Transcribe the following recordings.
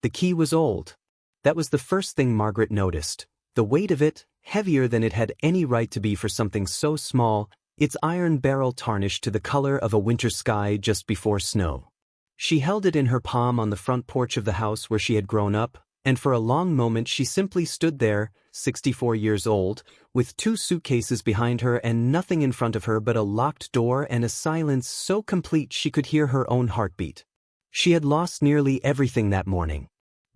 The key was old. That was the first thing Margaret noticed. The weight of it, heavier than it had any right to be for something so small, its iron barrel tarnished to the color of a winter sky just before snow. She held it in her palm on the front porch of the house where she had grown up, and for a long moment she simply stood there, 64 years old, with 2 suitcases behind her and nothing in front of her but a locked door and a silence so complete she could hear her own heartbeat. She had lost nearly everything that morning.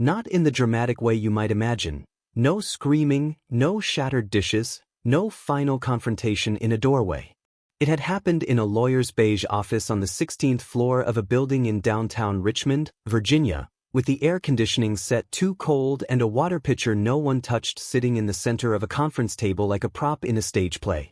Not in the dramatic way you might imagine. No screaming, no shattered dishes, no final confrontation in a doorway. It had happened in a lawyer's beige office on the 16th floor of a building in downtown Richmond, Virginia, with the air conditioning set too cold and a water pitcher no one touched sitting in the center of a conference table like a prop in a stage play.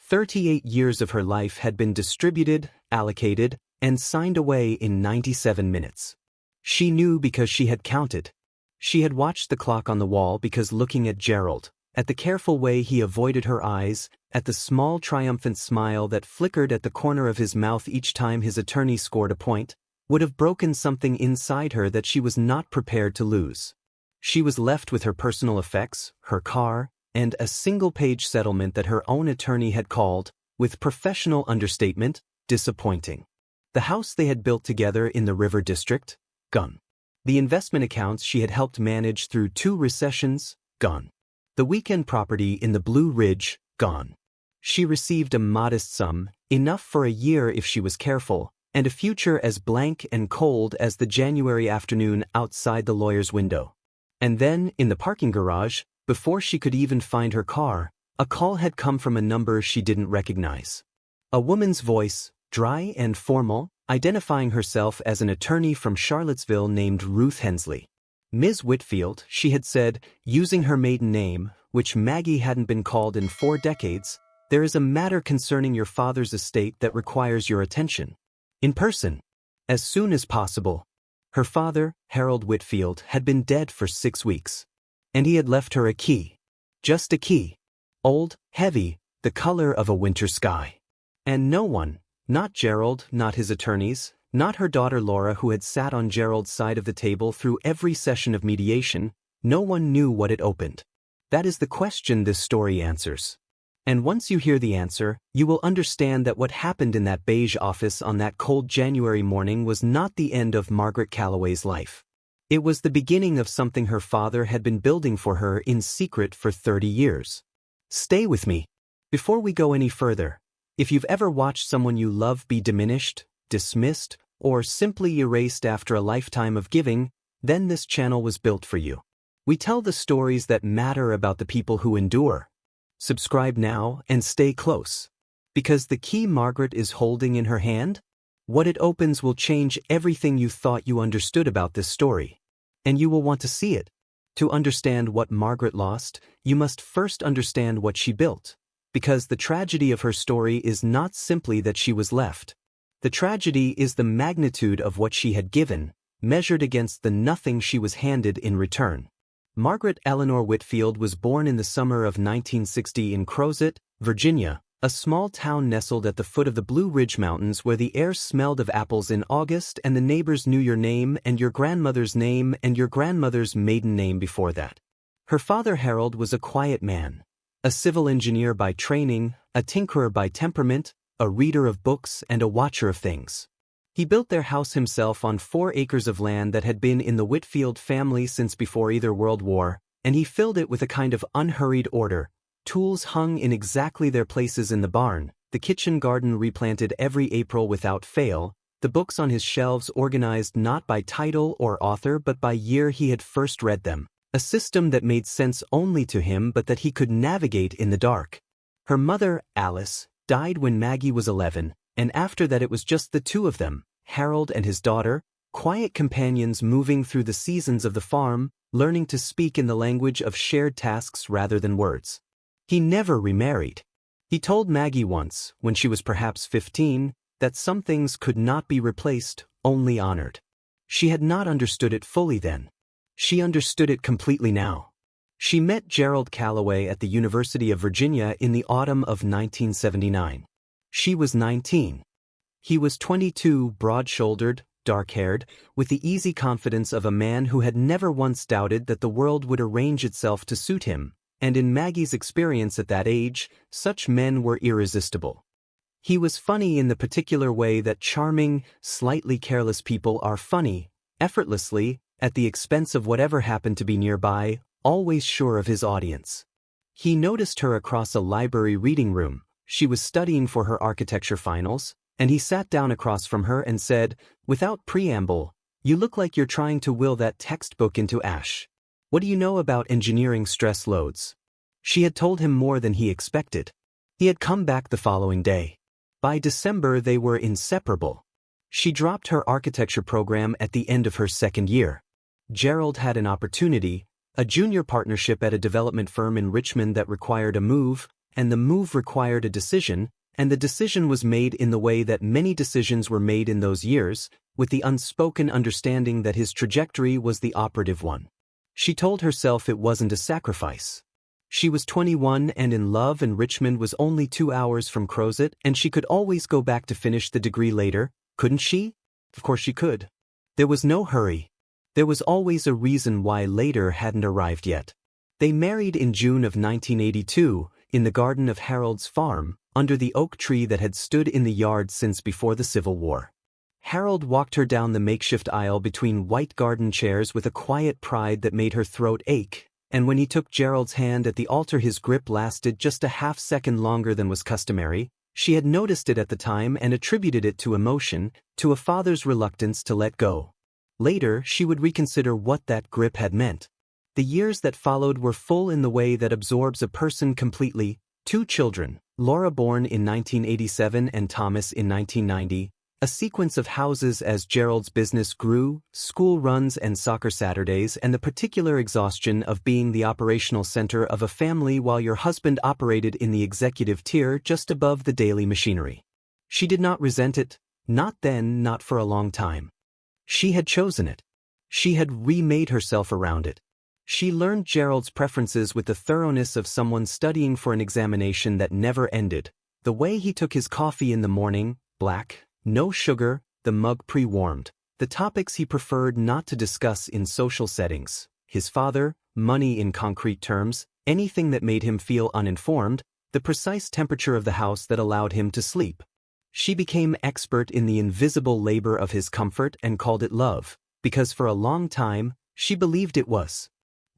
38 years of her life had been distributed, allocated, and signed away in 97 minutes. She knew because she had counted. She had watched the clock on the wall because looking at Gerald, at the careful way he avoided her eyes, at the small triumphant smile that flickered at the corner of his mouth each time his attorney scored a point, would have broken something inside her that she was not prepared to lose. She was left with her personal effects, her car, and a single-page settlement that her own attorney had called, with professional understatement, disappointing. The house they had built together in the River District, gone. The investment accounts she had helped manage through 2 recessions, gone. The weekend property in the Blue Ridge, gone. She received a modest sum, enough for a year if she was careful, and a future as blank and cold as the January afternoon outside the lawyer's window. And then, in the parking garage, before she could even find her car, a call had come from a number she didn't recognize. A woman's voice, dry and formal, identifying herself as an attorney from Charlottesville named Ruth Hensley. Ms. Whitfield, she had said, using her maiden name, which Maggie hadn't been called in 4 decades, there is a matter concerning your father's estate that requires your attention. In person. As soon as possible. Her father, Harold Whitfield, had been dead for 6 weeks. And he had left her a key. Just a key. Old, heavy, the color of a winter sky. And no one, not Gerald, not his attorneys, not her daughter Laura who had sat on Gerald's side of the table through every session of mediation, no one knew what it opened. That is the question this story answers. And once you hear the answer, you will understand that what happened in that beige office on that cold January morning was not the end of Margaret Calloway's life. It was the beginning of something her father had been building for her in secret for 30 years. Stay with me. Before we go any further, if you've ever watched someone you love be diminished, dismissed, or simply erased after a lifetime of giving, then this channel was built for you. We tell the stories that matter about the people who endure. Subscribe now and stay close. Because the key Margaret is holding in her hand, what it opens will change everything you thought you understood about this story. And you will want to see it. To understand what Margaret lost, you must first understand what she built. Because the tragedy of her story is not simply that she was left. The tragedy is the magnitude of what she had given, measured against the nothing she was handed in return. Margaret Eleanor Whitfield was born in the summer of 1960 in Crozet, Virginia, a small town nestled at the foot of the Blue Ridge Mountains where the air smelled of apples in August and the neighbors knew your name and your grandmother's name and your grandmother's maiden name before that. Her father Harold was a quiet man, a civil engineer by training, a tinkerer by temperament, a reader of books and a watcher of things. He built their house himself on 4 acres of land that had been in the Whitfield family since before either World War, and he filled it with a kind of unhurried order, tools hung in exactly their places in the barn, the kitchen garden replanted every April without fail, the books on his shelves organized not by title or author but by year he had first read them, a system that made sense only to him but that he could navigate in the dark. Her mother, Alice, died when Maggie was 11, and after that it was just the 2 of them, Harold and his daughter, quiet companions moving through the seasons of the farm, learning to speak in the language of shared tasks rather than words. He never remarried. He told Maggie once, when she was perhaps 15, that some things could not be replaced, only honored. She had not understood it fully then. She understood it completely now. She met Gerald Calloway at the University of Virginia in the autumn of 1979. She was 19. He was 22, broad-shouldered, dark-haired, with the easy confidence of a man who had never once doubted that the world would arrange itself to suit him, and in Maggie's experience at that age, such men were irresistible. He was funny in the particular way that charming, slightly careless people are funny, effortlessly, at the expense of whatever happened to be nearby, always sure of his audience. He noticed her across a library reading room. She was studying for her architecture finals, and he sat down across from her and said, without preamble, "You look like you're trying to will that textbook into ash. What do you know about engineering stress loads?" She had told him more than he expected. He had come back the following day. By December they were inseparable. She dropped her architecture program at the end of her second year. Gerald had an opportunity, a junior partnership at a development firm in Richmond that required a move, and the move required a decision, and the decision was made in the way that many decisions were made in those years, with the unspoken understanding that his trajectory was the operative one. She told herself it wasn't a sacrifice. She was 21 and in love, and Richmond was only 2 hours from Crozet, and she could always go back to finish the degree later, couldn't she? Of course she could. There was no hurry. There was always a reason why later hadn't arrived yet. They married in June of 1982, in the garden of Harold's farm, under the oak tree that had stood in the yard since before the Civil War. Harold walked her down the makeshift aisle between white garden chairs with a quiet pride that made her throat ache, and when he took Gerald's hand at the altar his grip lasted just a half-second longer than was customary. She had noticed it at the time and attributed it to emotion, to a father's reluctance to let go. Later, she would reconsider what that grip had meant. The years that followed were full in the way that absorbs a person completely. 2 children, Laura born in 1987 and Thomas in 1990, a sequence of houses as Gerald's business grew, school runs and soccer Saturdays, and the particular exhaustion of being the operational center of a family while your husband operated in the executive tier just above the daily machinery. She did not resent it, not then, not for a long time. She had chosen it. She had remade herself around it. She learned Gerald's preferences with the thoroughness of someone studying for an examination that never ended. The way he took his coffee in the morning, black, no sugar, the mug pre-warmed. The topics he preferred not to discuss in social settings. His father, money in concrete terms, anything that made him feel uninformed, the precise temperature of the house that allowed him to sleep. She became expert in the invisible labor of his comfort and called it love, because for a long time, she believed it was.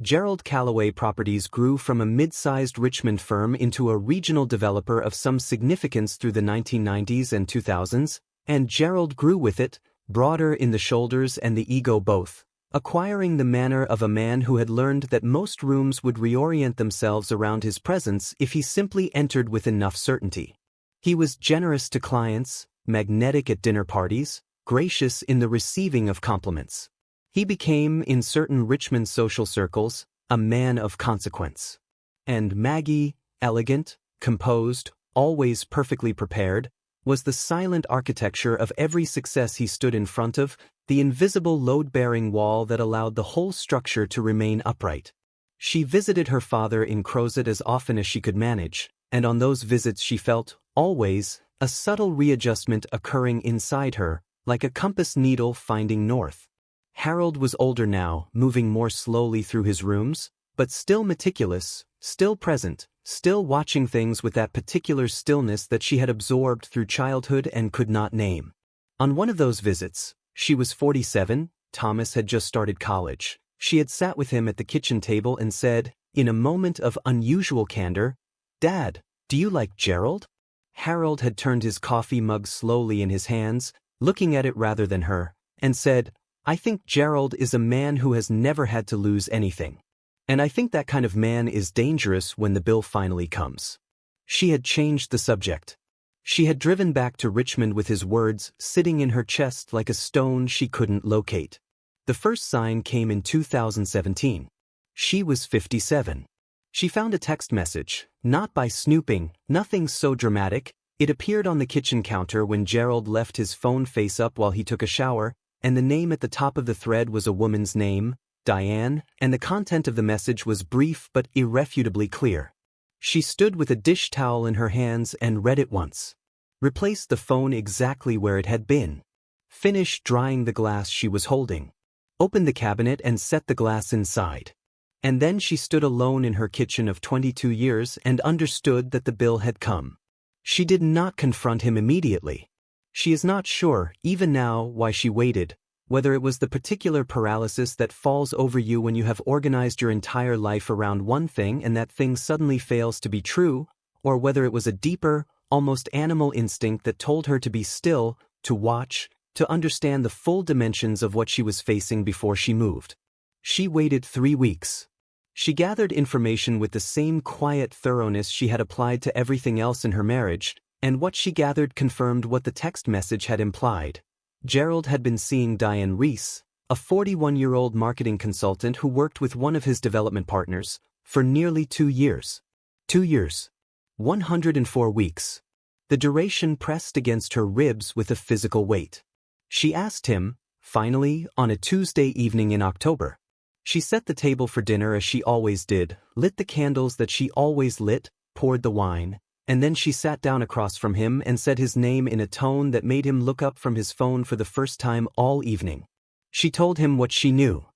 Gerald Callaway Properties grew from a mid-sized Richmond firm into a regional developer of some significance through the 1990s and 2000s, and Gerald grew with it, broader in the shoulders and the ego both, acquiring the manner of a man who had learned that most rooms would reorient themselves around his presence if he simply entered with enough certainty. He was generous to clients, magnetic at dinner parties, gracious in the receiving of compliments. He became, in certain Richmond social circles, a man of consequence. And Maggie, elegant, composed, always perfectly prepared, was the silent architecture of every success he stood in front of, the invisible load-bearing wall that allowed the whole structure to remain upright. She visited her father in Crozet as often as she could manage, and on those visits she felt, always, a subtle readjustment occurring inside her, like a compass needle finding north. Harold was older now, moving more slowly through his rooms, but still meticulous, still present, still watching things with that particular stillness that she had absorbed through childhood and could not name. On one of those visits, she was 47, Thomas had just started college. She had sat with him at the kitchen table and said, in a moment of unusual candor, "Dad, do you like Gerald?" Harold had turned his coffee mug slowly in his hands, looking at it rather than her, and said, "I think Gerald is a man who has never had to lose anything. And I think that kind of man is dangerous when the bill finally comes." She had changed the subject. She had driven back to Richmond with his words sitting in her chest like a stone she couldn't locate. The first sign came in 2017. She was 57. She found a text message, not by snooping, nothing so dramatic. It appeared on the kitchen counter when Gerald left his phone face up while he took a shower, and the name at the top of the thread was a woman's name, Diane, and the content of the message was brief but irrefutably clear. She stood with a dish towel in her hands and read it once. Replaced the phone exactly where it had been. Finish drying the glass she was holding. Open the cabinet and set the glass inside. And then she stood alone in her kitchen of 22 years and understood that the bill had come. She did not confront him immediately. She is not sure, even now, why she waited, whether it was the particular paralysis that falls over you when you have organized your entire life around one thing and that thing suddenly fails to be true, or whether it was a deeper, almost animal instinct that told her to be still, to watch, to understand the full dimensions of what she was facing before she moved. She waited 3 weeks. She gathered information with the same quiet thoroughness she had applied to everything else in her marriage, and what she gathered confirmed what the text message had implied. Gerald had been seeing Diane Reese, a 41-year-old marketing consultant who worked with one of his development partners, for nearly 2 years. 2 years. 104 weeks. The duration pressed against her ribs with a physical weight. She asked him, finally, on a Tuesday evening in October. She set the table for dinner as she always did, lit the candles that she always lit, poured the wine, and then she sat down across from him and said his name in a tone that made him look up from his phone for the first time all evening. She told him what she knew.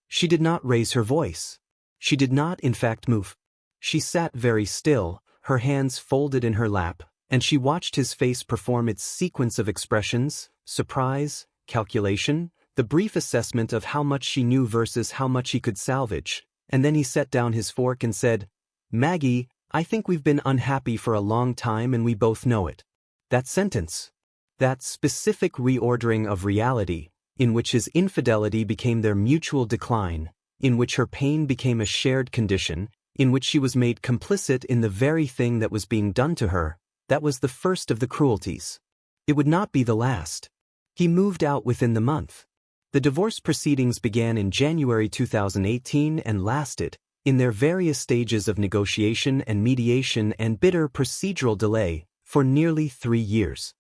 She did not raise her voice. She did not, in fact, move. She sat very still, her hands folded in her lap, and she watched his face perform its sequence of expressions: surprise, calculation, the brief assessment of how much she knew versus how much he could salvage, and then he set down his fork and said, "Maggie, I think we've been unhappy for a long time and we both know it." That sentence, that specific reordering of reality, in which his infidelity became their mutual decline, in which her pain became a shared condition, in which she was made complicit in the very thing that was being done to her, that was the first of the cruelties. It would not be the last. He moved out within the month. The divorce proceedings began in January 2018 and lasted, in their various stages of negotiation and mediation and bitter procedural delay, for nearly 3 years.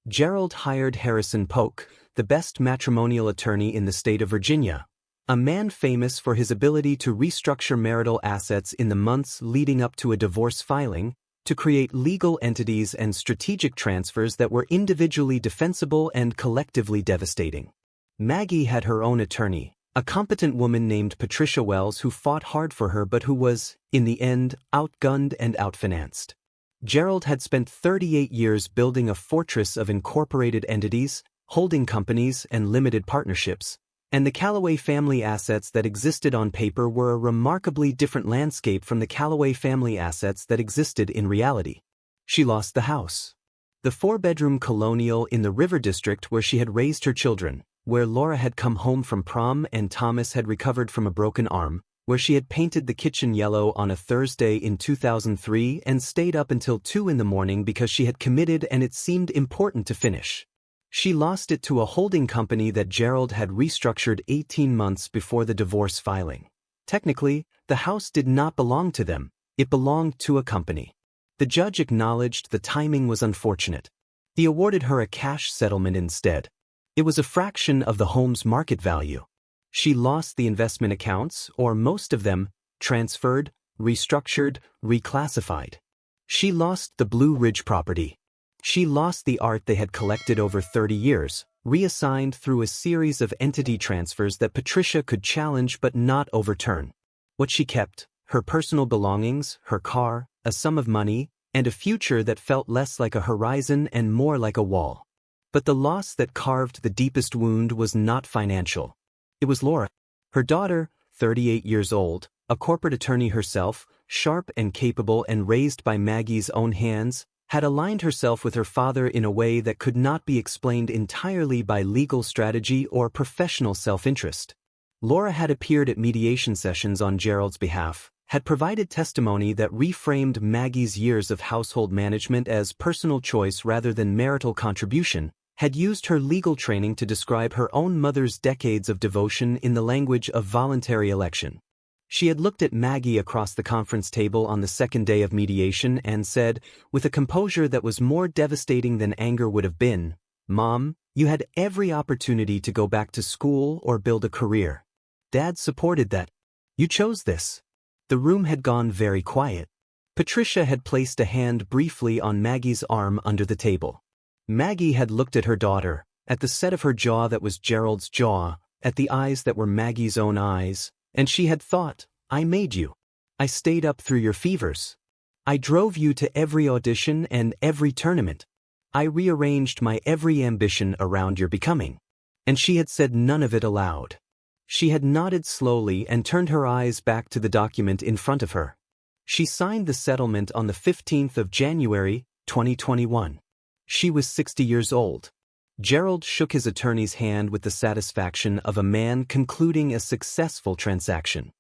Gerald hired Harrison Polk, the best matrimonial attorney in the state of Virginia, a man famous for his ability to restructure marital assets in the months leading up to a divorce filing, to create legal entities and strategic transfers that were individually defensible and collectively devastating. Maggie had her own attorney, a competent woman named Patricia Wells who fought hard for her but who was, in the end, outgunned and outfinanced. Gerald had spent 38 years building a fortress of incorporated entities, holding companies, and limited partnerships, and the Callaway family assets that existed on paper were a remarkably different landscape from the Callaway family assets that existed in reality. She lost the house. The 4-bedroom colonial in the River District where she had raised her children, where Laura had come home from prom and Thomas had recovered from a broken arm, where she had painted the kitchen yellow on a Thursday in 2003 and stayed up until 2 in the morning because she had committed and it seemed important to finish. She lost it to a holding company that Gerald had restructured 18 months before the divorce filing. Technically, the house did not belong to them, it belonged to a company. The judge acknowledged the timing was unfortunate. He awarded her a cash settlement instead. It was a fraction of the home's market value. She lost the investment accounts, or most of them, transferred, restructured, reclassified. She lost the Blue Ridge property. She lost the art they had collected over 30 years, reassigned through a series of entity transfers that Patricia could challenge but not overturn. What she kept, her personal belongings, her car, a sum of money, and a future that felt less like a horizon and more like a wall. But the loss that carved the deepest wound was not financial. It was Laura. Her daughter, 38 years old, a corporate attorney herself, sharp and capable and raised by Maggie's own hands, had aligned herself with her father in a way that could not be explained entirely by legal strategy or professional self-interest. Laura had appeared at mediation sessions on Gerald's behalf, had provided testimony that reframed Maggie's years of household management as personal choice rather than marital contribution, had used her legal training to describe her own mother's decades of devotion in the language of voluntary election. She had looked at Maggie across the conference table on the second day of mediation and said, with a composure that was more devastating than anger would have been, "Mom, you had every opportunity to go back to school or build a career. Dad supported that. You chose this." The room had gone very quiet. Patricia had placed a hand briefly on Maggie's arm under the table. Maggie had looked at her daughter, at the set of her jaw that was Gerald's jaw, at the eyes that were Maggie's own eyes, and she had thought, I made you. I stayed up through your fevers. I drove you to every audition and every tournament. I rearranged my every ambition around your becoming. And she had said none of it aloud. She had nodded slowly and turned her eyes back to the document in front of her. She signed the settlement on the 15th of January, 2021. She was 60 years old. Gerald shook his attorney's hand with the satisfaction of a man concluding a successful transaction.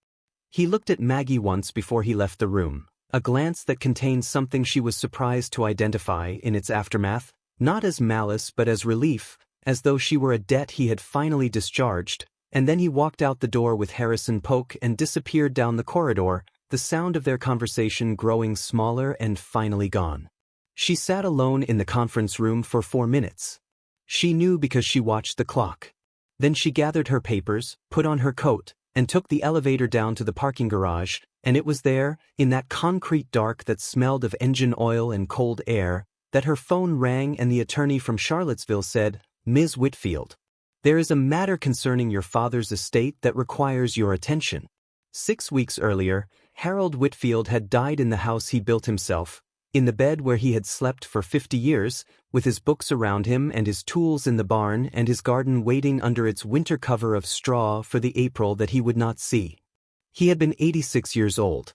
He looked at Maggie once before he left the room, a glance that contained something she was surprised to identify in its aftermath, not as malice but as relief, as though she were a debt he had finally discharged, and then he walked out the door with Harrison Polk and disappeared down the corridor, the sound of their conversation growing smaller and finally gone. She sat alone in the conference room for 4 minutes. She knew because she watched the clock. Then she gathered her papers, put on her coat, and took the elevator down to the parking garage, and it was there, in that concrete dark that smelled of engine oil and cold air, that her phone rang and the attorney from Charlottesville said, Ms. Whitfield, there is a matter concerning your father's estate that requires your attention. 6 weeks earlier, Harold Whitfield had died in the house he built himself, in the bed where he had slept for 50 years, with his books around him and his tools in the barn and his garden waiting under its winter cover of straw for the April that he would not see. He had been 86 years old.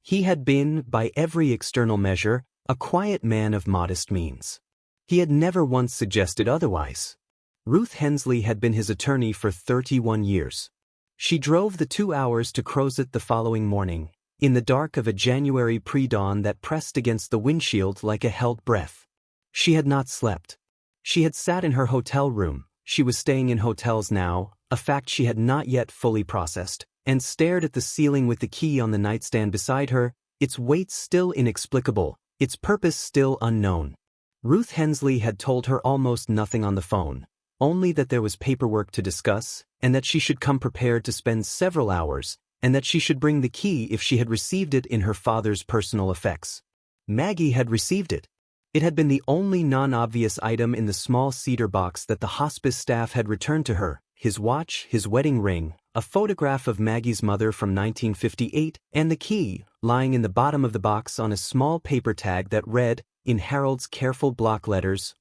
He had been, by every external measure, a quiet man of modest means. He had never once suggested otherwise. Ruth Hensley had been his attorney for 31 years. She drove the 2 hours to Crozet the following morning, in the dark of a January pre-dawn that pressed against the windshield like a held breath. She had not slept. She had sat in her hotel room, she was staying in hotels now, a fact she had not yet fully processed, and stared at the ceiling with the key on the nightstand beside her, its weight still inexplicable, its purpose still unknown. Ruth Hensley had told her almost nothing on the phone, only that there was paperwork to discuss, and that she should come prepared to spend several hours, and that she should bring the key if she had received it in her father's personal effects. Maggie had received it. It had been the only non-obvious item in the small cedar box that the hospice staff had returned to her, his watch, his wedding ring, a photograph of Maggie's mother from 1958, and the key, lying in the bottom of the box on a small paper tag that read, in Harold's careful block letters,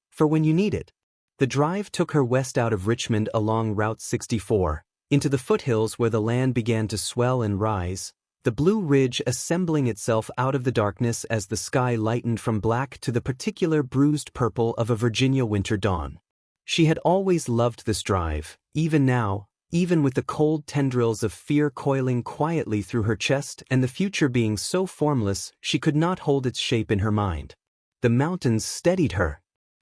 for when you need it. The drive took her west out of Richmond along Route 64, into the foothills where the land began to swell and rise, the Blue Ridge assembling itself out of the darkness as the sky lightened from black to the particular bruised purple of a Virginia winter dawn. She had always loved this drive, even now, even with the cold tendrils of fear coiling quietly through her chest and the future being so formless she could not hold its shape in her mind. The mountains steadied her.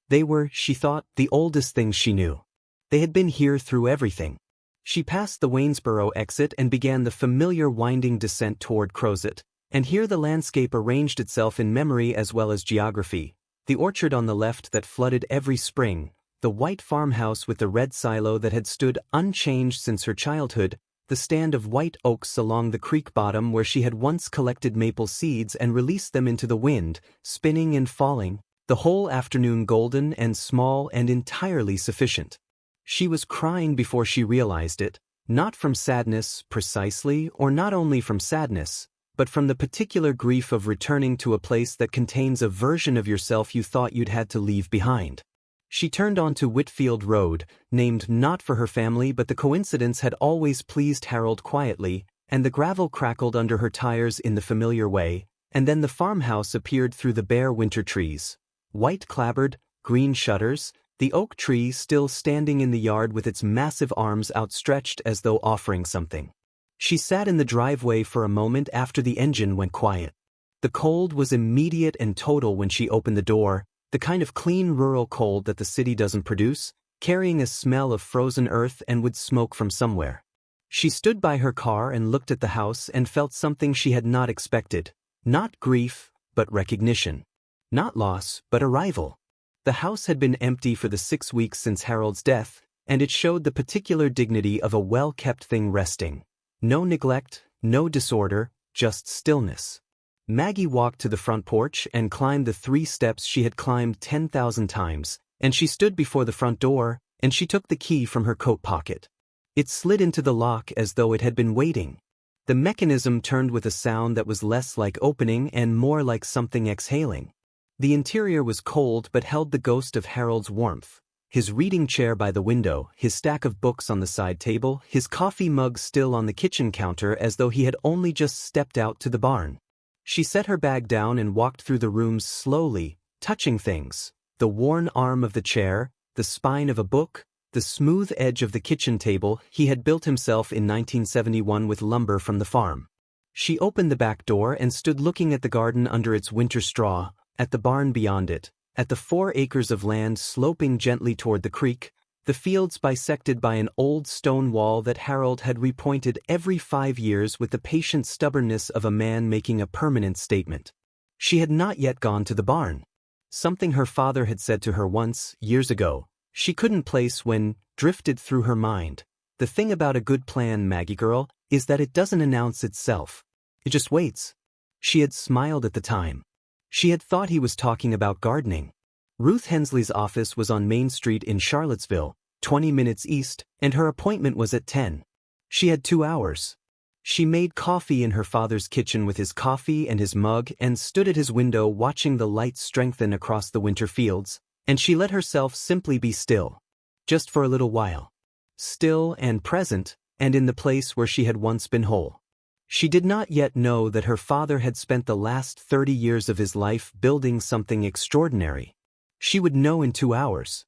They were, she thought, the oldest things she knew. They had been here through everything. She passed the Waynesboro exit and began the familiar winding descent toward Crozet, and here the landscape arranged itself in memory as well as geography, the orchard on the left that flooded every spring, the white farmhouse with the red silo that had stood unchanged since her childhood, the stand of white oaks along the creek bottom where she had once collected maple seeds and released them into the wind, spinning and falling, the whole afternoon golden and small and entirely sufficient. She was crying before she realized it, not from sadness, precisely, or not only from sadness, but from the particular grief of returning to a place that contains a version of yourself you thought you'd had to leave behind. She turned onto Whitfield Road, named not for her family but the coincidence had always pleased Harold quietly, and the gravel crackled under her tires in the familiar way, and then the farmhouse appeared through the bare winter trees. White clapboard, green shutters, the oak tree still standing in the yard with its massive arms outstretched as though offering something. She sat in the driveway for a moment after the engine went quiet. The cold was immediate and total when she opened the door, the kind of clean rural cold that the city doesn't produce, carrying a smell of frozen earth and wood smoke from somewhere. She stood by her car and looked at the house and felt something she had not expected, not grief, but recognition. Not loss, but arrival. The house had been empty for the 6 weeks since Harold's death, and it showed the particular dignity of a well-kept thing resting. No neglect, no disorder, just stillness. Maggie walked to the front porch and climbed the 3 steps she had climbed 10,000 times, and she stood before the front door, and she took the key from her coat pocket. It slid into the lock as though it had been waiting. The mechanism turned with a sound that was less like opening and more like something exhaling. The interior was cold but held the ghost of Harold's warmth. His reading chair by the window, his stack of books on the side table, his coffee mug still on the kitchen counter as though he had only just stepped out to the barn. She set her bag down and walked through the rooms slowly, touching things: the worn arm of the chair, the spine of a book, the smooth edge of the kitchen table he had built himself in 1971 with lumber from the farm. She opened the back door and stood looking at the garden under its winter straw, at the barn beyond it, at the 4 acres of land sloping gently toward the creek, the fields bisected by an old stone wall that Harold had repointed every 5 years with the patient stubbornness of a man making a permanent statement. She had not yet gone to the barn. Something her father had said to her once, years ago, she couldn't place when, drifted through her mind. The thing about a good plan, Maggie girl, is that it doesn't announce itself. It just waits. She had smiled at the time. She had thought he was talking about gardening. Ruth Hensley's office was on Main Street in Charlottesville, 20 minutes east, and her appointment was at 10. She had 2 hours. She made coffee in her father's kitchen with his coffee and his mug and stood at his window watching the light strengthen across the winter fields, and she let herself simply be still. Just for a little while. Still and present, and in the place where she had once been whole. She did not yet know that her father had spent the last 30 years of his life building something extraordinary. She would know in 2 hours.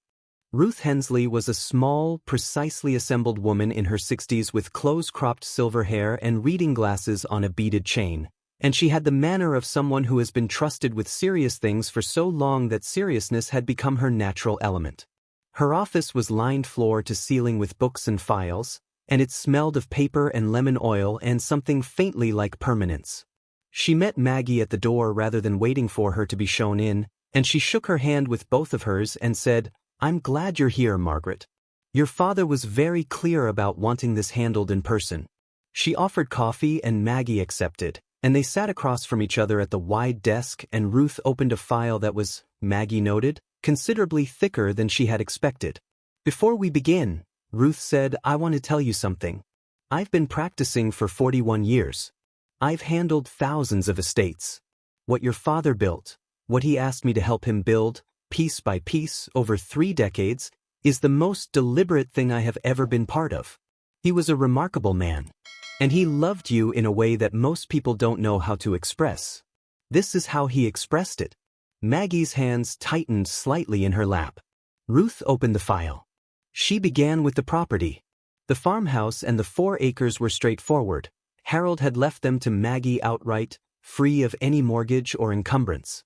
Ruth Hensley was a small, precisely assembled woman in her 60s with close-cropped silver hair and reading glasses on a beaded chain, and she had the manner of someone who has been trusted with serious things for so long that seriousness had become her natural element. Her office was lined floor to ceiling with books and files, and it smelled of paper and lemon oil and something faintly like permanence. She met Maggie at the door rather than waiting for her to be shown in, and she shook her hand with both of hers and said, "I'm glad you're here, Margaret. Your father was very clear about wanting this handled in person." She offered coffee and Maggie accepted, and they sat across from each other at the wide desk and Ruth opened a file that was, Maggie noted, considerably thicker than she had expected. "Before we begin," Ruth said, "I want to tell you something. I've been practicing for 41 years. I've handled thousands of estates. What your father built, what he asked me to help him build, piece by piece, over 3 decades, is the most deliberate thing I have ever been part of. He was a remarkable man. And he loved you in a way that most people don't know how to express. This is how he expressed it." Maggie's hands tightened slightly in her lap. Ruth opened the file. She began with the property. The farmhouse and the 4 acres were straightforward. Harold had left them to Maggie outright, free of any mortgage or encumbrance.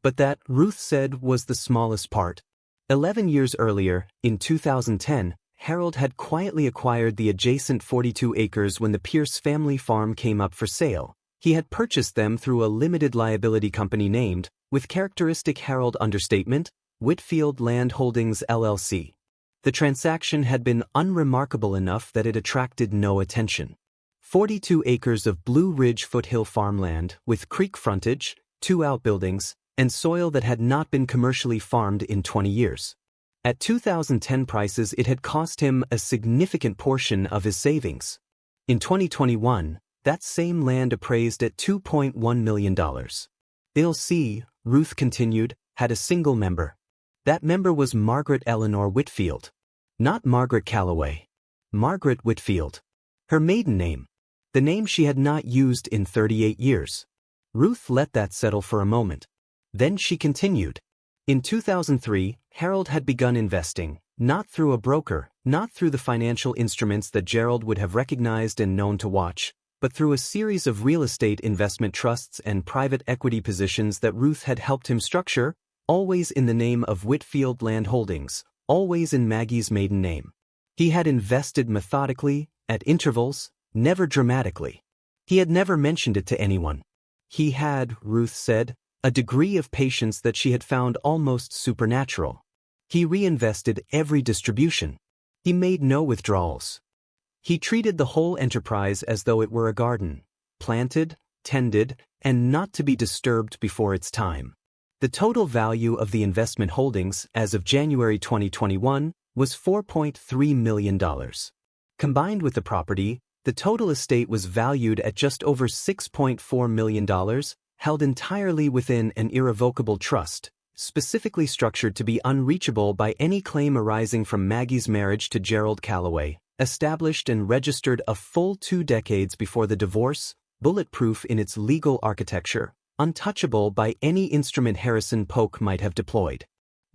But that, Ruth said, was the smallest part. 11 years earlier, in 2010, Harold had quietly acquired the adjacent 42 acres when the Pierce family farm came up for sale. He had purchased them through a limited liability company named, with characteristic Harold understatement, Whitfield Land Holdings LLC. The transaction had been unremarkable enough that it attracted no attention. 42 acres of Blue Ridge foothill farmland, with creek frontage, 2 outbuildings, and soil that had not been commercially farmed in 20 years. At 2010 prices, it had cost him a significant portion of his savings. In 2021, that same land appraised at $2.1 million. LC, Ruth continued, had a single member. That member was Margaret Eleanor Whitfield. Not Margaret Calloway. Margaret Whitfield. Her maiden name. The name she had not used in 38 years. Ruth let that settle for a moment. Then she continued. In 2003, Harold had begun investing, not through a broker, not through the financial instruments that Gerald would have recognized and known to watch, but through a series of real estate investment trusts and private equity positions that Ruth had helped him structure, always in the name of Whitfield Land Holdings, always in Maggie's maiden name. He had invested methodically, at intervals, never dramatically. He had never mentioned it to anyone. He had, Ruth said, a degree of patience that she had found almost supernatural. He reinvested every distribution. He made no withdrawals. He treated the whole enterprise as though it were a garden, planted, tended, and not to be disturbed before its time. The total value of the investment holdings as of January 2021 was $4.3 million. Combined with the property, the total estate was valued at just over $6.4 million, held entirely within an irrevocable trust, specifically structured to be unreachable by any claim arising from Maggie's marriage to Gerald Calloway, established and registered a full 2 decades before the divorce, bulletproof in its legal architecture, untouchable by any instrument Harrison Polk might have deployed.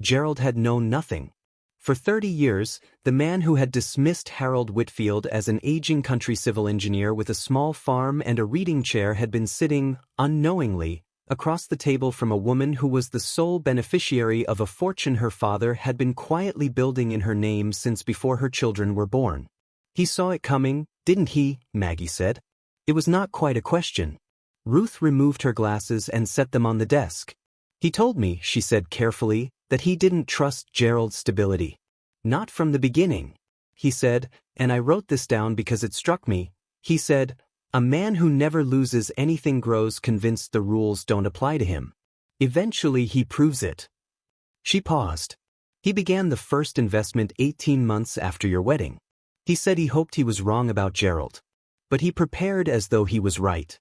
Gerald had known nothing. For 30 years, the man who had dismissed Harold Whitfield as an aging country civil engineer with a small farm and a reading chair had been sitting, unknowingly, across the table from a woman who was the sole beneficiary of a fortune her father had been quietly building in her name since before her children were born. He saw it coming, didn't he? Maggie said. It was not quite a question. Ruth removed her glasses and set them on the desk. He told me, she said carefully, that he didn't trust Gerald's stability. Not from the beginning. He said, and I wrote this down because it struck me, he said, a man who never loses anything grows convinced the rules don't apply to him. Eventually he proves it. She paused. He began the first investment 18 months after your wedding. He said he hoped he was wrong about Gerald. But he prepared as though he was right.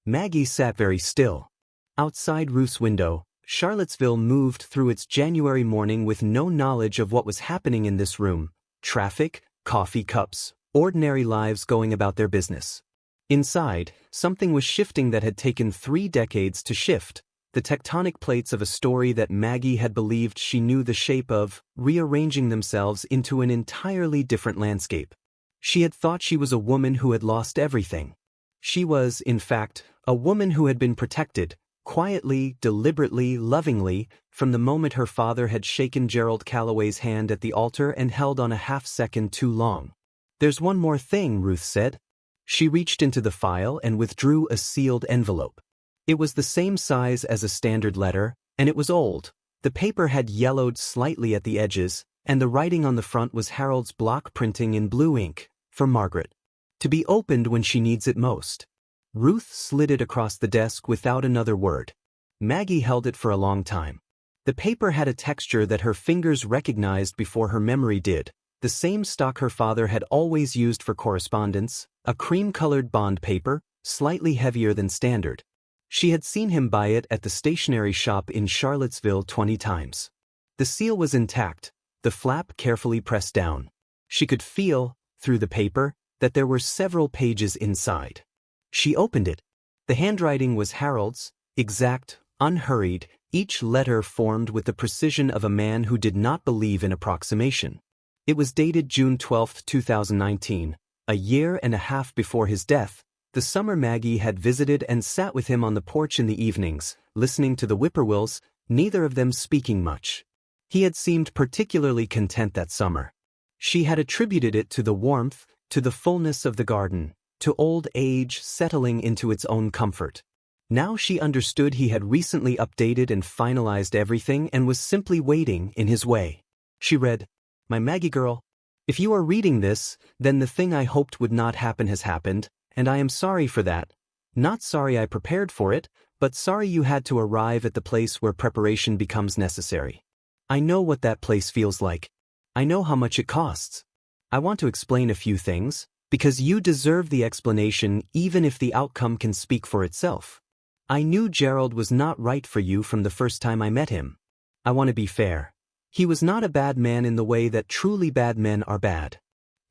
Maggie sat very still. Outside Ruth's window, Charlottesville moved through its January morning with no knowledge of what was happening in this room. Traffic, coffee cups, ordinary lives going about their business. Inside, something was shifting that had taken 3 decades to shift, the tectonic plates of a story that Maggie had believed she knew the shape of, rearranging themselves into an entirely different landscape. She had thought she was a woman who had lost everything. She was, in fact, a woman who had been protected, quietly, deliberately, lovingly, from the moment her father had shaken Gerald Calloway's hand at the altar and held on a half-second too long. There's one more thing, Ruth said. She reached into the file and withdrew a sealed envelope. It was the same size as a standard letter, and it was old. The paper had yellowed slightly at the edges, and the writing on the front was Harold's block printing in blue ink, for Margaret. To be opened when she needs it most. Ruth slid it across the desk without another word. Maggie held it for a long time. The paper had a texture that her fingers recognized before her memory did, the same stock her father had always used for correspondence, a cream-colored bond paper, slightly heavier than standard. She had seen him buy it at the stationery shop in Charlottesville 20 times. The seal was intact, the flap carefully pressed down. She could feel, through the paper, that there were several pages inside. She opened it. The handwriting was Harold's, exact, unhurried, each letter formed with the precision of a man who did not believe in approximation. It was dated June 12, 2019, a year and a half before his death, the summer Maggie had visited and sat with him on the porch in the evenings, listening to the whippoorwills, neither of them speaking much. He had seemed particularly content that summer. She had attributed it to the warmth, to the fullness of the garden, to old age settling into its own comfort. Now she understood he had recently updated and finalized everything and was simply waiting in his way. She read, "My Maggie girl, if you are reading this, then the thing I hoped would not happen has happened, and I am sorry for that. Not sorry I prepared for it, but sorry you had to arrive at the place where preparation becomes necessary. I know what that place feels like. I know how much it costs. I want to explain a few things, because you deserve the explanation even if the outcome can speak for itself. I knew Gerald was not right for you from the first time I met him. I want to be fair. He was not a bad man in the way that truly bad men are bad.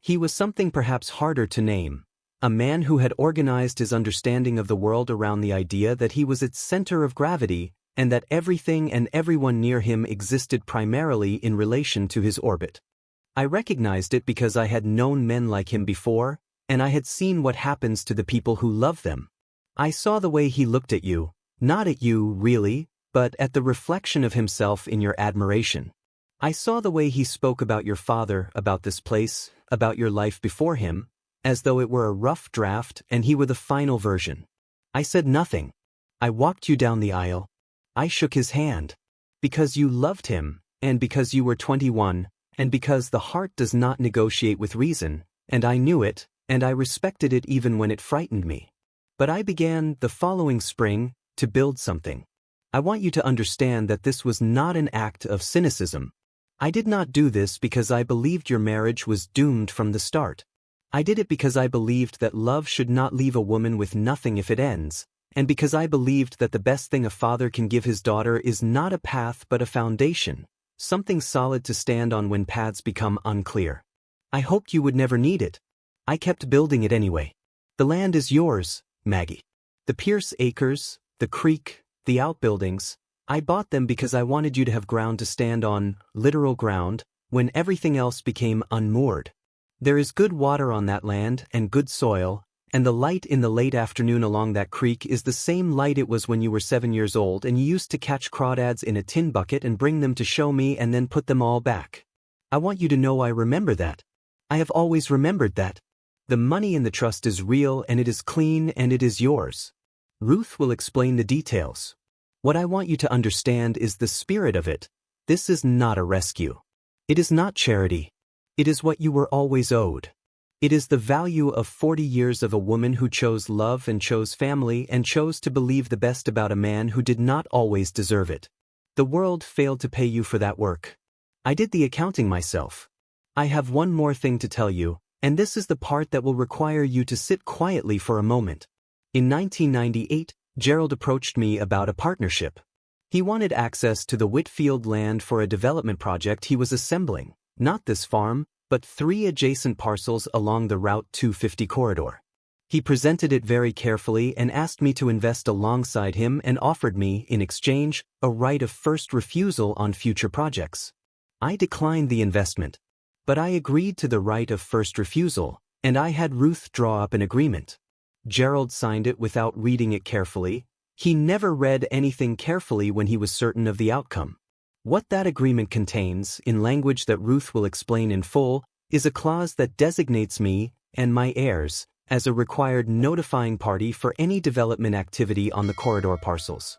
He was something perhaps harder to name, a man who had organized his understanding of the world around the idea that he was its center of gravity and that everything and everyone near him existed primarily in relation to his orbit. I recognized it because I had known men like him before, and I had seen what happens to the people who love them. I saw the way he looked at you, not at you, really, but at the reflection of himself in your admiration. I saw the way he spoke about your father, about this place, about your life before him, as though it were a rough draft and he were the final version. I said nothing. I walked you down the aisle. I shook his hand. Because you loved him, and because you were 21, and because the heart does not negotiate with reason, and I knew it, and I respected it even when it frightened me. But I began, the following spring, to build something. I want you to understand that this was not an act of cynicism. I did not do this because I believed your marriage was doomed from the start. I did it because I believed that love should not leave a woman with nothing if it ends, and because I believed that the best thing a father can give his daughter is not a path but a foundation, something solid to stand on when paths become unclear. I hoped you would never need it. I kept building it anyway. The land is yours, Maggie. The Pierce acres, the creek, the outbuildings, I bought them because I wanted you to have ground to stand on, literal ground, when everything else became unmoored. There is good water on that land and good soil, and the light in the late afternoon along that creek is the same light it was when you were 7 years old and you used to catch crawdads in a tin bucket and bring them to show me and then put them all back. I want you to know I remember that. I have always remembered that. The money in the trust is real and it is clean and it is yours. Ruth will explain the details. What I want you to understand is the spirit of it. This is not a rescue. It is not charity. It is what you were always owed. It is the value of 40 years of a woman who chose love and chose family and chose to believe the best about a man who did not always deserve it. The world failed to pay you for that work. I did the accounting myself. I have one more thing to tell you, and this is the part that will require you to sit quietly for a moment. In 1998, Gerald approached me about a partnership. He wanted access to the Whitfield land for a development project he was assembling, not this farm, but 3 adjacent parcels along the Route 250 corridor. He presented it very carefully and asked me to invest alongside him and offered me, in exchange, a right of first refusal on future projects. I declined the investment, but I agreed to the right of first refusal, and I had Ruth draw up an agreement. Gerald signed it without reading it carefully. He never read anything carefully when he was certain of the outcome. What that agreement contains, in language that Ruth will explain in full, is a clause that designates me, and my heirs, as a required notifying party for any development activity on the corridor parcels.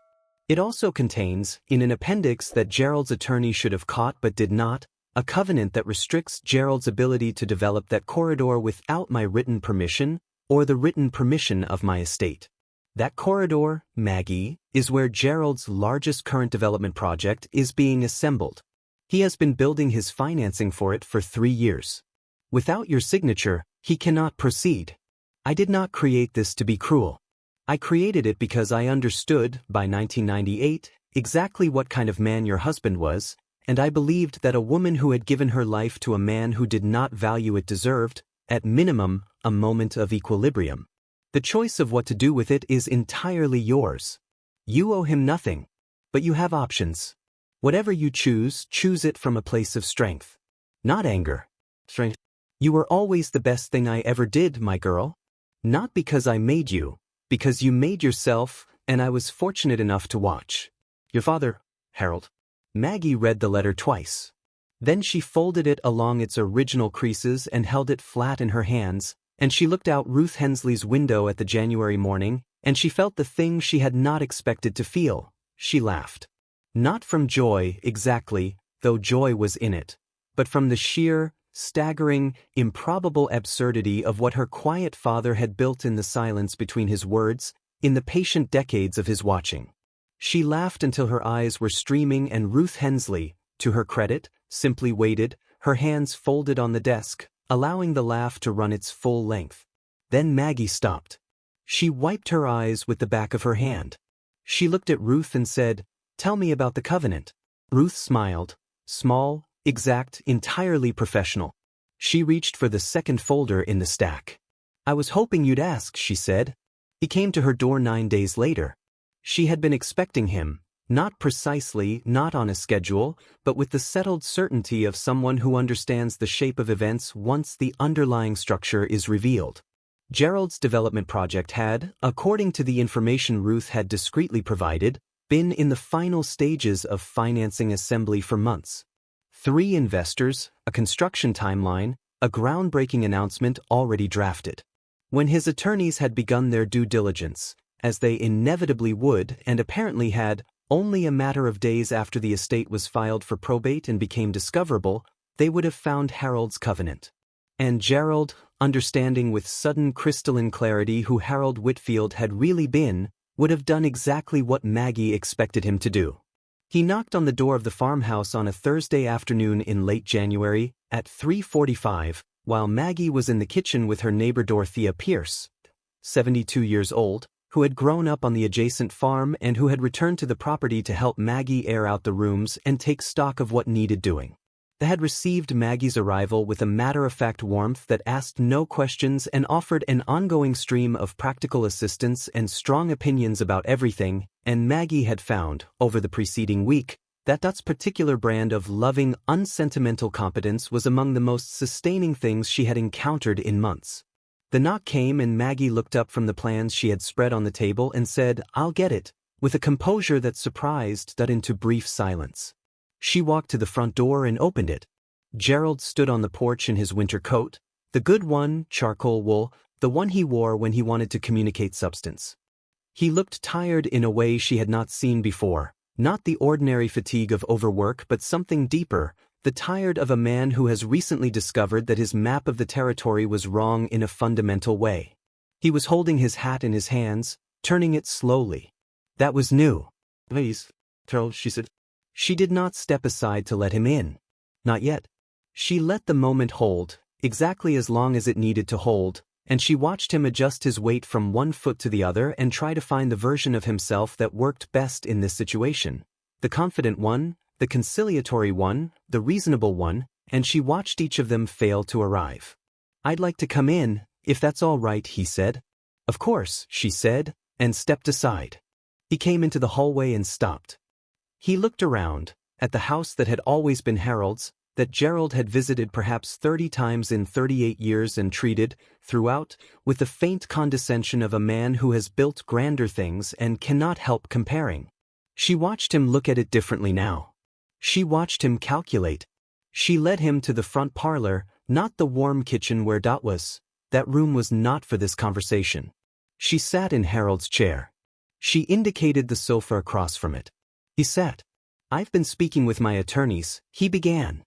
It also contains, in an appendix that Gerald's attorney should have caught but did not, a covenant that restricts Gerald's ability to develop that corridor without my written permission, or the written permission of my estate. That corridor, Maggie, is where Gerald's largest current development project is being assembled. He has been building his financing for it for 3 years. Without your signature, he cannot proceed. I did not create this to be cruel. I created it because I understood, by 1998, exactly what kind of man your husband was, and I believed that a woman who had given her life to a man who did not value it deserved, at minimum, a moment of equilibrium. The choice of what to do with it is entirely yours. You owe him nothing, but you have options. Whatever you choose, choose it from a place of strength, not anger. Strength. You were always the best thing I ever did, my girl. Not because I made you, because you made yourself, and I was fortunate enough to watch. Your father, Harold. Maggie read the letter twice. Then she folded it along its original creases and held it flat in her hands, and she looked out Ruth Hensley's window at the January morning, and she felt the thing she had not expected to feel. She laughed. Not from joy, exactly, though joy was in it, but from the sheer, staggering, improbable absurdity of what her quiet father had built in the silence between his words, in the patient decades of his watching. She laughed until her eyes were streaming, and Ruth Hensley, to her credit, simply waited, her hands folded on the desk, allowing the laugh to run its full length. Then Maggie stopped. She wiped her eyes with the back of her hand. She looked at Ruth and said, "Tell me about the covenant." Ruth smiled, small, exact, entirely professional. She reached for the second folder in the stack. "I was hoping you'd ask," she said. He came to her door 9 days later. She had been expecting him, not precisely, not on a schedule, but with the settled certainty of someone who understands the shape of events once the underlying structure is revealed. Gerald's development project had, according to the information Ruth had discreetly provided, been in the final stages of financing assembly for months. 3 investors, a construction timeline, a groundbreaking announcement already drafted. When his attorneys had begun their due diligence, as they inevitably would and apparently had, only a matter of days after the estate was filed for probate and became discoverable, they would have found Harold's covenant. And Gerald, understanding with sudden crystalline clarity who Harold Whitfield had really been, would have done exactly what Maggie expected him to do. He knocked on the door of the farmhouse on a Thursday afternoon in late January, at 3:45, while Maggie was in the kitchen with her neighbor Dorothea Pierce, 72 years old, who had grown up on the adjacent farm and who had returned to the property to help Maggie air out the rooms and take stock of what needed doing. They had received Maggie's arrival with a matter-of-fact warmth that asked no questions and offered an ongoing stream of practical assistance and strong opinions about everything, and Maggie had found, over the preceding week, that Dot's particular brand of loving, unsentimental competence was among the most sustaining things she had encountered in months. The knock came and Maggie looked up from the plans she had spread on the table and said, "I'll get it," with a composure that surprised Dot into brief silence. She walked to the front door and opened it. Gerald stood on the porch in his winter coat, the good one, charcoal wool, the one he wore when he wanted to communicate substance. He looked tired in a way she had not seen before, not the ordinary fatigue of overwork but something deeper, the tired of a man who has recently discovered that his map of the territory was wrong in a fundamental way. He was holding his hat in his hands, turning it slowly. That was new. "Please, Gerald," she said. She did not step aside to let him in. Not yet. She let the moment hold, exactly as long as it needed to hold, and she watched him adjust his weight from one foot to the other and try to find the version of himself that worked best in this situation. The confident one, the conciliatory one, the reasonable one, and she watched each of them fail to arrive. "I'd like to come in, if that's all right," he said. "Of course," she said, and stepped aside. He came into the hallway and stopped. He looked around, at the house that had always been Harold's, that Gerald had visited perhaps 30 times in 38 years and treated, throughout, with the faint condescension of a man who has built grander things and cannot help comparing. She watched him look at it differently now. She watched him calculate. She led him to the front parlor, not the warm kitchen where Dot was. That room was not for this conversation. She sat in Harold's chair. She indicated the sofa across from it. He sat. "I've been speaking with my attorneys," he began.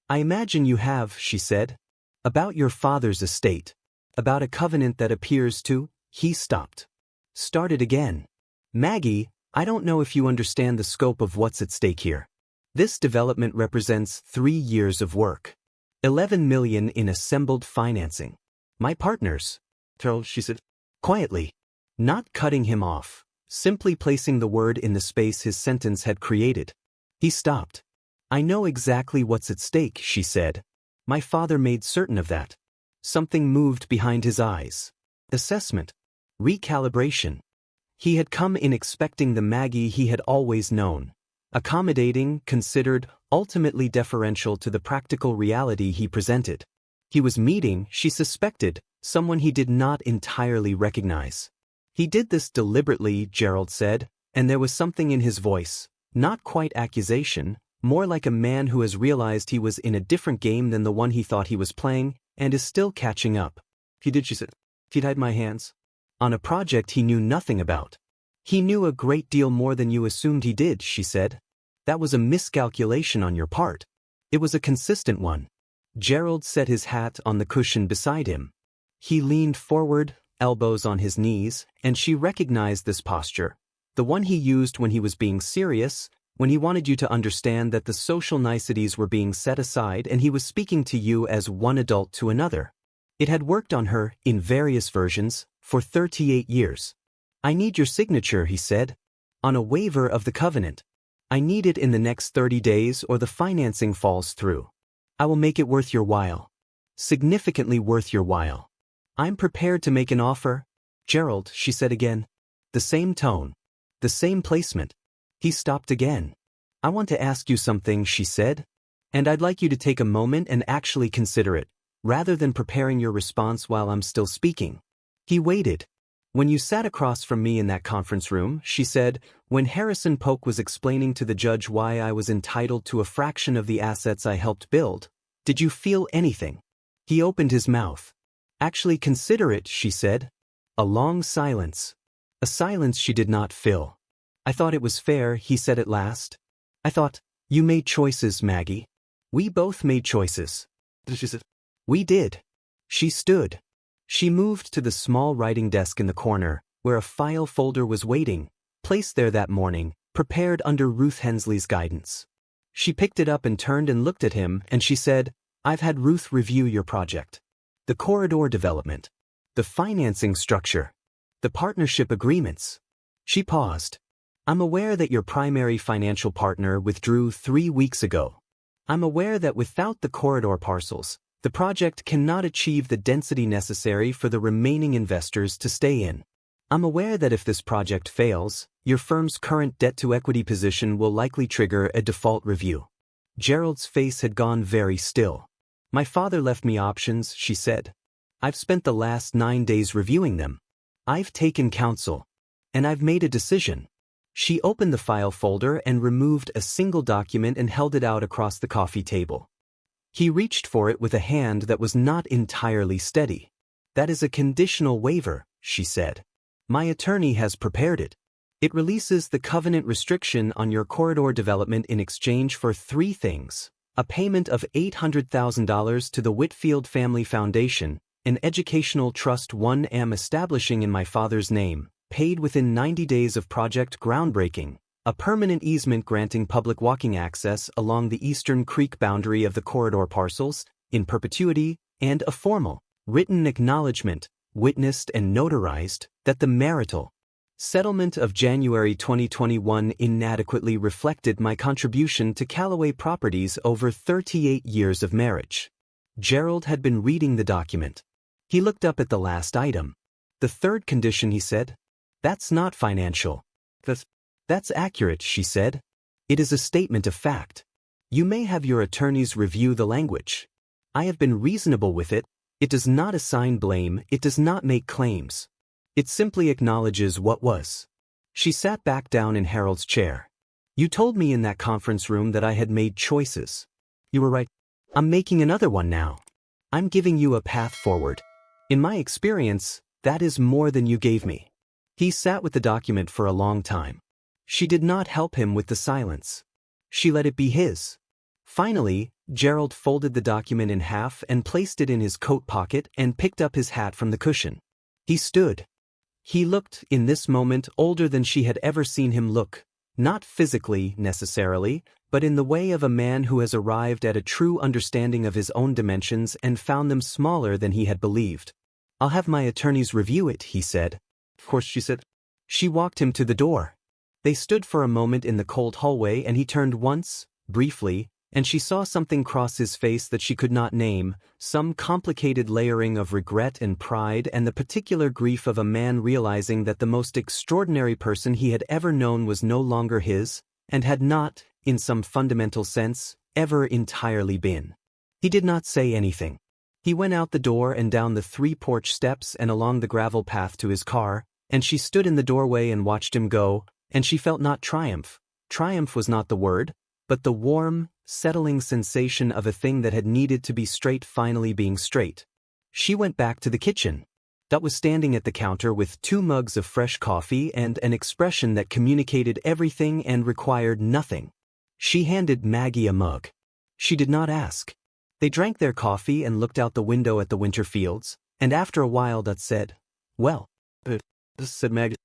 "I imagine you have," she said. "About your father's estate. About a covenant that appears to—" He stopped. Started again. "Maggie, I don't know if you understand the scope of what's at stake here. This development represents 3 years of work. 11 million in assembled financing. My partners." "Gerald," she said, quietly, not cutting him off, simply placing the word in the space his sentence had created. He stopped. "I know exactly what's at stake," she said. "My father made certain of that." Something moved behind his eyes. Assessment. Recalibration. He had come in expecting the Maggie he had always known. Accommodating, considered, ultimately deferential to the practical reality he presented. He was meeting, she suspected, someone he did not entirely recognize. He did this deliberately, Gerald said, and there was something in his voice, not quite accusation, more like a man who has realized he was in a different game than the one he thought he was playing, and is still catching up. "He did," she said. "He tied my hands. On a project he knew nothing about." "He knew a great deal more than you assumed he did," she said. "That was a miscalculation on your part. It was a consistent one." Gerald set his hat on the cushion beside him. He leaned forward, elbows on his knees, and she recognized this posture, the one he used when he was being serious, when he wanted you to understand that the social niceties were being set aside and he was speaking to you as one adult to another. It had worked on her, in various versions, for 38 years. "I need your signature," he said, "on a waiver of the covenant. I need it in the next 30 days or the financing falls through. I will make it worth your while. Significantly worth your while. I'm prepared to make an offer." "Gerald," she said again. The same tone. The same placement. He stopped again. "I want to ask you something," she said. "And I'd like you to take a moment and actually consider it, rather than preparing your response while I'm still speaking." He waited. "When you sat across from me in that conference room," she said, "when Harrison Polk was explaining to the judge why I was entitled to a fraction of the assets I helped build, did you feel anything?" He opened his mouth. "Actually consider it," she said. A long silence. A silence she did not fill. "I thought it was fair," he said at last. "I thought, you made choices, Maggie. We both made choices." She said, "We did." She stood. She moved to the small writing desk in the corner, where a file folder was waiting, placed there that morning, prepared under Ruth Hensley's guidance. She picked it up and turned and looked at him, and she said, "I've had Ruth review your project. The corridor development. The financing structure. The partnership agreements." She paused. "I'm aware that your primary financial partner withdrew 3 weeks ago. I'm aware that without the corridor parcels, the project cannot achieve the density necessary for the remaining investors to stay in. I'm aware that if this project fails, your firm's current debt-to-equity position will likely trigger a default review." Gerald's face had gone very still. "My father left me options," she said. "I've spent the last 9 days reviewing them. I've taken counsel. And I've made a decision." She opened the file folder and removed a single document and held it out across the coffee table. He reached for it with a hand that was not entirely steady. "That is a conditional waiver," she said. "My attorney has prepared it. It releases the covenant restriction on your corridor development in exchange for 3 things: a payment of $800,000 to the Whitfield Family Foundation, an educational trust 1M establishing in my father's name, paid within 90 days of project groundbreaking, a permanent easement granting public walking access along the eastern creek boundary of the corridor parcels, in perpetuity, and a formal, written acknowledgement, witnessed and notarized, that the marital settlement of January 2021 inadequately reflected my contribution to Callaway Properties over 38 years of marriage." Gerald had been reading the document. He looked up at the last item. "The third condition," he said. "That's not financial." That's accurate," she said. "It is a statement of fact. You may have your attorneys review the language. I have been reasonable with it. It does not assign blame, it does not make claims. It simply acknowledges what was." She sat back down in Harold's chair. "You told me in that conference room that I had made choices. You were right. I'm making another one now. I'm giving you a path forward. In my experience, that is more than you gave me." He sat with the document for a long time. She did not help him with the silence. She let it be his. Finally, Gerald folded the document in half and placed it in his coat pocket and picked up his hat from the cushion. He stood. He looked, in this moment, older than she had ever seen him look, not physically, necessarily, but in the way of a man who has arrived at a true understanding of his own dimensions and found them smaller than he had believed. "I'll have my attorneys review it," he said. "Of course," she said. She walked him to the door. They stood for a moment in the cold hallway and he turned once, briefly, and she saw something cross his face that she could not name, some complicated layering of regret and pride and the particular grief of a man realizing that the most extraordinary person he had ever known was no longer his, and had not, in some fundamental sense, ever entirely been. He did not say anything. He went out the door and down the 3 porch steps and along the gravel path to his car, and she stood in the doorway and watched him go, and she felt not triumph. Triumph was not the word, but the warm, settling sensation of a thing that had needed to be straight finally being straight. She went back to the kitchen. Dot was standing at the counter with 2 mugs of fresh coffee and an expression that communicated everything and required nothing. She handed Maggie a mug. She did not ask. They drank their coffee and looked out the window at the winter fields, and after a while Dot said, "Well," said Maggie.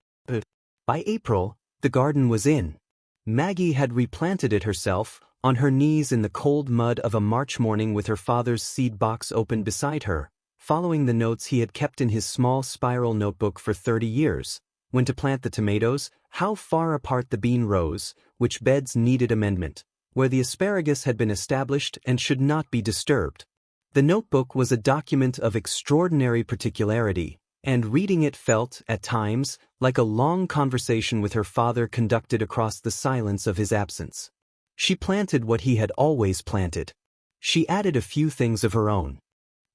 By April, the garden was in. Maggie had replanted it herself, on her knees in the cold mud of a March morning with her father's seed box open beside her, following the notes he had kept in his small spiral notebook for 30 years, when to plant the tomatoes, how far apart the bean rows, which beds needed amendment, where the asparagus had been established and should not be disturbed. The notebook was a document of extraordinary particularity, and reading it felt, at times, like a long conversation with her father conducted across the silence of his absence. She planted what he had always planted. She added a few things of her own.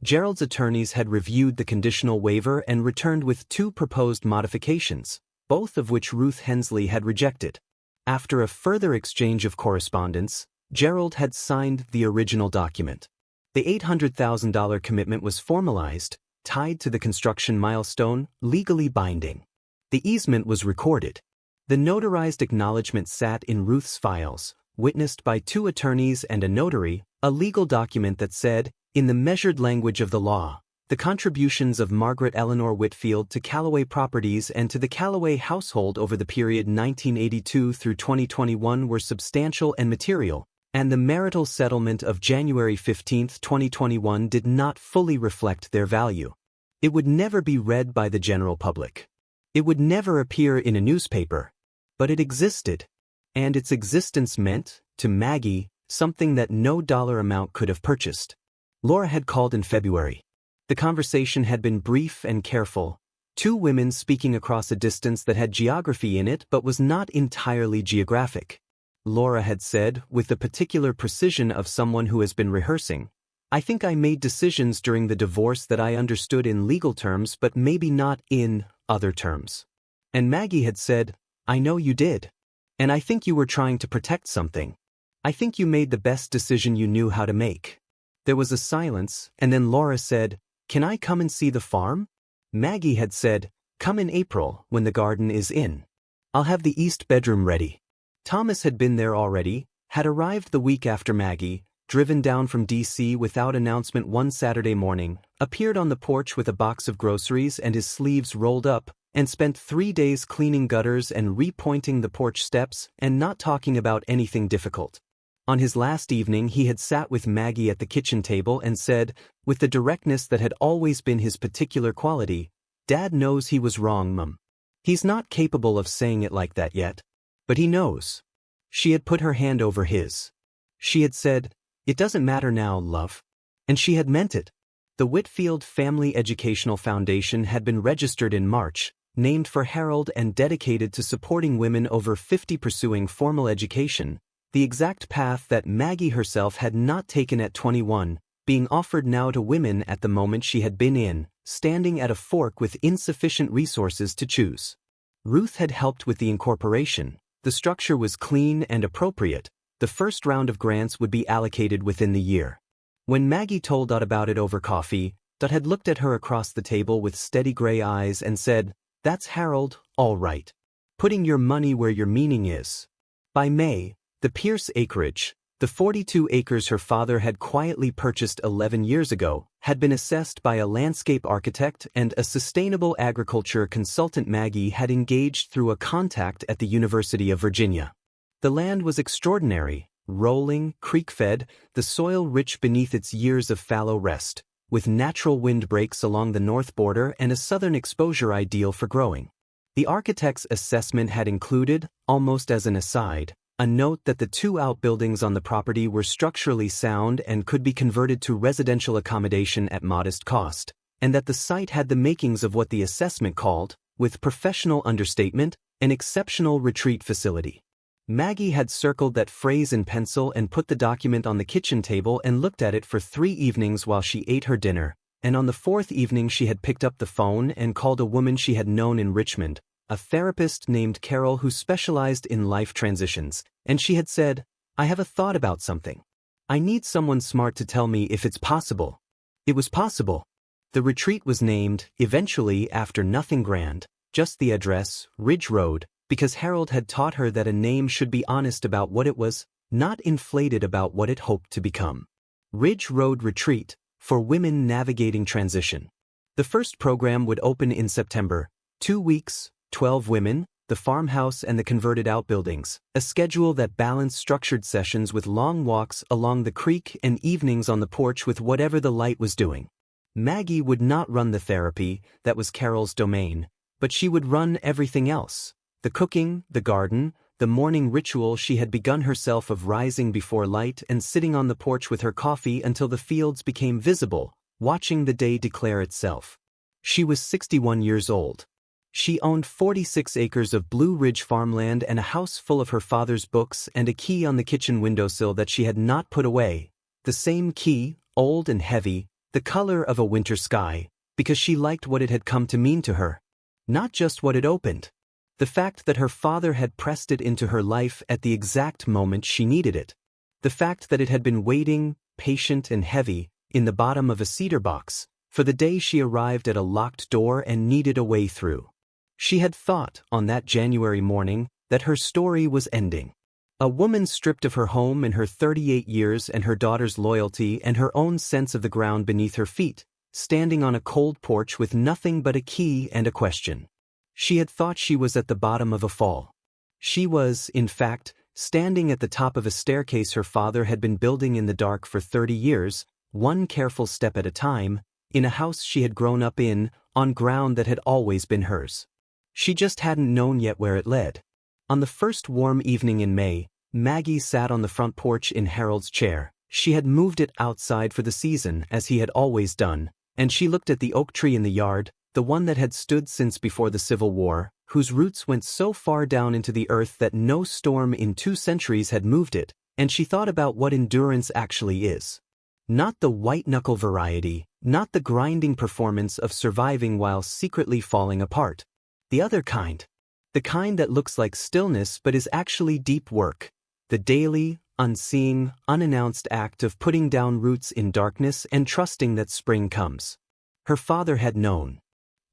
Gerald's attorneys had reviewed the conditional waiver and returned with 2 proposed modifications, both of which Ruth Hensley had rejected. After a further exchange of correspondence, Gerald had signed the original document. The $800,000 commitment was formalized, tied to the construction milestone, legally binding. The easement was recorded. The notarized acknowledgement sat in Ruth's files, witnessed by 2 attorneys and a notary, a legal document that said, in the measured language of the law, The contributions of Margaret Eleanor Whitfield to Callaway Properties and to the Callaway household over the period 1982 through 2021 were substantial and material, and the marital settlement of January 15, 2021 did not fully reflect their value. It would never be read by the general public. It would never appear in a newspaper. But it existed. And its existence meant, to Maggie, something that no dollar amount could have purchased. Laura had called in February. The conversation had been brief and careful, two women speaking across a distance that had geography in it but was not entirely geographic. Laura had said, with the particular precision of someone who has been rehearsing, "I think I made decisions during the divorce that I understood in legal terms but maybe not in other terms." And Maggie had said, "I know you did. And I think you were trying to protect something. I think you made the best decision you knew how to make." There was a silence, and then Laura said, "Can I come and see the farm?" Maggie had said, "Come in April, when the garden is in. I'll have the east bedroom ready." Thomas had been there already, had arrived the week after Maggie, driven down from D.C. without announcement one Saturday morning, appeared on the porch with a box of groceries and his sleeves rolled up, and spent 3 days cleaning gutters and repointing the porch steps and not talking about anything difficult. On his last evening he had sat with Maggie at the kitchen table and said, with the directness that had always been his particular quality, "Dad knows he was wrong, Mum. He's not capable of saying it like that yet. But he knows." She had put her hand over his. She had said, "It doesn't matter now, love." And she had meant it. The Whitfield Family Educational Foundation had been registered in March, named for Harold and dedicated to supporting women over 50 pursuing formal education, the exact path that Maggie herself had not taken at 21, being offered now to women at the moment she had been in, standing at a fork with insufficient resources to choose. Ruth had helped with the incorporation. The structure was clean and appropriate. The first round of grants would be allocated within the year. When Maggie told Dot about it over coffee, Dot had looked at her across the table with steady gray eyes and said, "That's Harold, all right. Putting your money where your meaning is." By May, the Pierce acreage, the 42 acres her father had quietly purchased 11 years ago, had been assessed by a landscape architect and a sustainable agriculture consultant Maggie had engaged through a contact at the University of Virginia. The land was extraordinary, rolling, creek-fed, the soil rich beneath its years of fallow rest, with natural wind breaks along the north border and a southern exposure ideal for growing. The architect's assessment had included, almost as an aside, a note that the 2 outbuildings on the property were structurally sound and could be converted to residential accommodation at modest cost, and that the site had the makings of what the assessment called, with professional understatement, an exceptional retreat facility. Maggie had circled that phrase in pencil and put the document on the kitchen table and looked at it for 3 evenings while she ate her dinner, and on the 4th evening she had picked up the phone and called a woman she had known in Richmond, a therapist named Carol who specialized in life transitions, and she had said, "I have a thought about something. I need someone smart to tell me if it's possible." It was possible. The retreat was named, eventually after nothing grand, just the address, Ridge Road, because Harold had taught her that a name should be honest about what it was, not inflated about what it hoped to become. Ridge Road Retreat, for women navigating transition. The first program would open in September, 2 weeks, 12 women, the farmhouse and the converted outbuildings, a schedule that balanced structured sessions with long walks along the creek and evenings on the porch with whatever the light was doing. Maggie would not run the therapy, that was Carol's domain, but she would run everything else. The cooking, the garden, the morning ritual she had begun herself of rising before light and sitting on the porch with her coffee until the fields became visible, watching the day declare itself. She was 61 years old. She owned 46 acres of Blue Ridge farmland and a house full of her father's books and a key on the kitchen windowsill that she had not put away. The same key, old and heavy, the color of a winter sky, because she liked what it had come to mean to her. Not just what it opened. The fact that her father had pressed it into her life at the exact moment she needed it. The fact that it had been waiting, patient and heavy, in the bottom of a cedar box, for the day she arrived at a locked door and needed a way through. She had thought, on that January morning, that her story was ending. A woman stripped of her home and her 38 years and her daughter's loyalty and her own sense of the ground beneath her feet, standing on a cold porch with nothing but a key and a question. She had thought she was at the bottom of a fall. She was, in fact, standing at the top of a staircase her father had been building in the dark for 30 years, one careful step at a time, in a house she had grown up in, on ground that had always been hers. She just hadn't known yet where it led. On the first warm evening in May, Maggie sat on the front porch in Harold's chair. She had moved it outside for the season, as he had always done, and she looked at the oak tree in the yard, the one that had stood since before the Civil War, whose roots went so far down into the earth that no storm in 2 centuries had moved it, and she thought about what endurance actually is. Not the white-knuckle variety, not the grinding performance of surviving while secretly falling apart. The other kind. The kind that looks like stillness but is actually deep work. The daily, unseen, unannounced act of putting down roots in darkness and trusting that spring comes. Her father had known.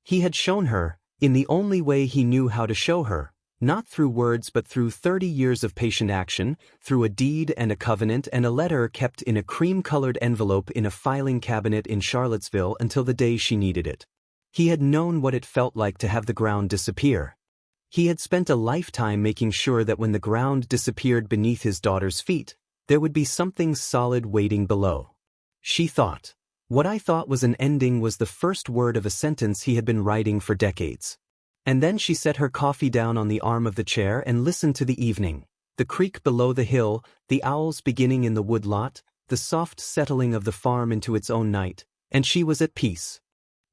He had shown her, in the only way he knew how to show her, not through words but through 30 years of patient action, through a deed and a covenant and a letter kept in a cream-colored envelope in a filing cabinet in Charlottesville until the day she needed it. He had known what it felt like to have the ground disappear. He had spent a lifetime making sure that when the ground disappeared beneath his daughter's feet, there would be something solid waiting below. She thought. What I thought was an ending was the first word of a sentence he had been writing for decades. And then she set her coffee down on the arm of the chair and listened to the evening, the creek below the hill, the owls beginning in the wood lot, the soft settling of the farm into its own night, and she was at peace.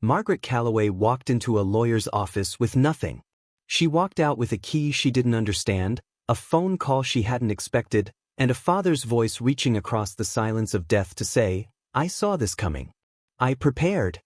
Margaret Calloway walked into a lawyer's office with nothing. She walked out with a key she didn't understand, a phone call she hadn't expected, and a father's voice reaching across the silence of death to say, "I saw this coming. I prepared."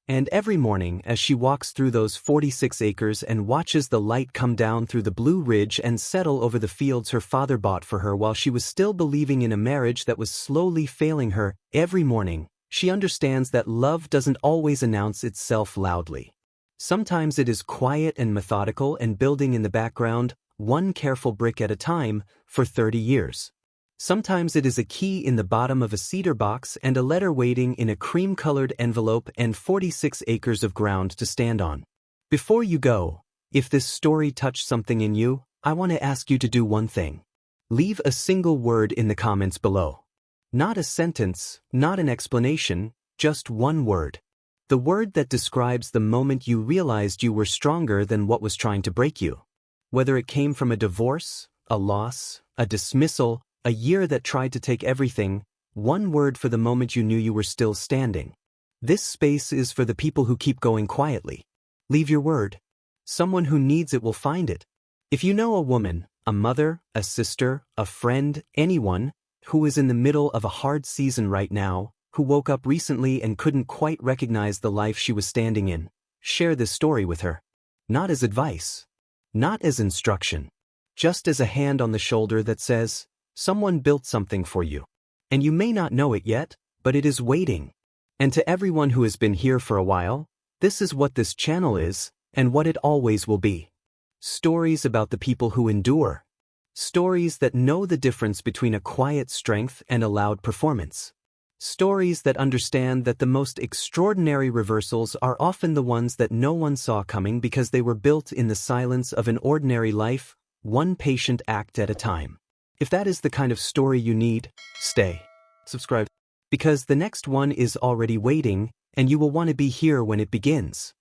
And every morning as she walks through those 46 acres and watches the light come down through the Blue Ridge and settle over the fields her father bought for her while she was still believing in a marriage that was slowly failing her, every morning, she understands that love doesn't always announce itself loudly. Sometimes it is quiet and methodical and building in the background, one careful brick at a time, for 30 years. Sometimes it is a key in the bottom of a cedar box and a letter waiting in a cream-colored envelope and 46 acres of ground to stand on. Before you go, if this story touched something in you, I want to ask you to do one thing. Leave a single word in the comments below. Not a sentence, not an explanation, just one word. The word that describes the moment you realized you were stronger than what was trying to break you. Whether it came from a divorce, a loss, a dismissal, a year that tried to take everything, one word for the moment you knew you were still standing. This space is for the people who keep going quietly. Leave your word. Someone who needs it will find it. If you know a woman, a mother, a sister, a friend, anyone, who is in the middle of a hard season right now, who woke up recently and couldn't quite recognize the life she was standing in, share this story with her. Not as advice. Not as instruction. Just as a hand on the shoulder that says, someone built something for you. And you may not know it yet, but it is waiting. And to everyone who has been here for a while, this is what this channel is, and what it always will be. Stories about the people who endure. Stories that know the difference between a quiet strength and a loud performance. Stories that understand that the most extraordinary reversals are often the ones that no one saw coming because they were built in the silence of an ordinary life, one patient act at a time. If that is the kind of story you need, stay. Subscribe. Because the next one is already waiting, and you will want to be here when it begins.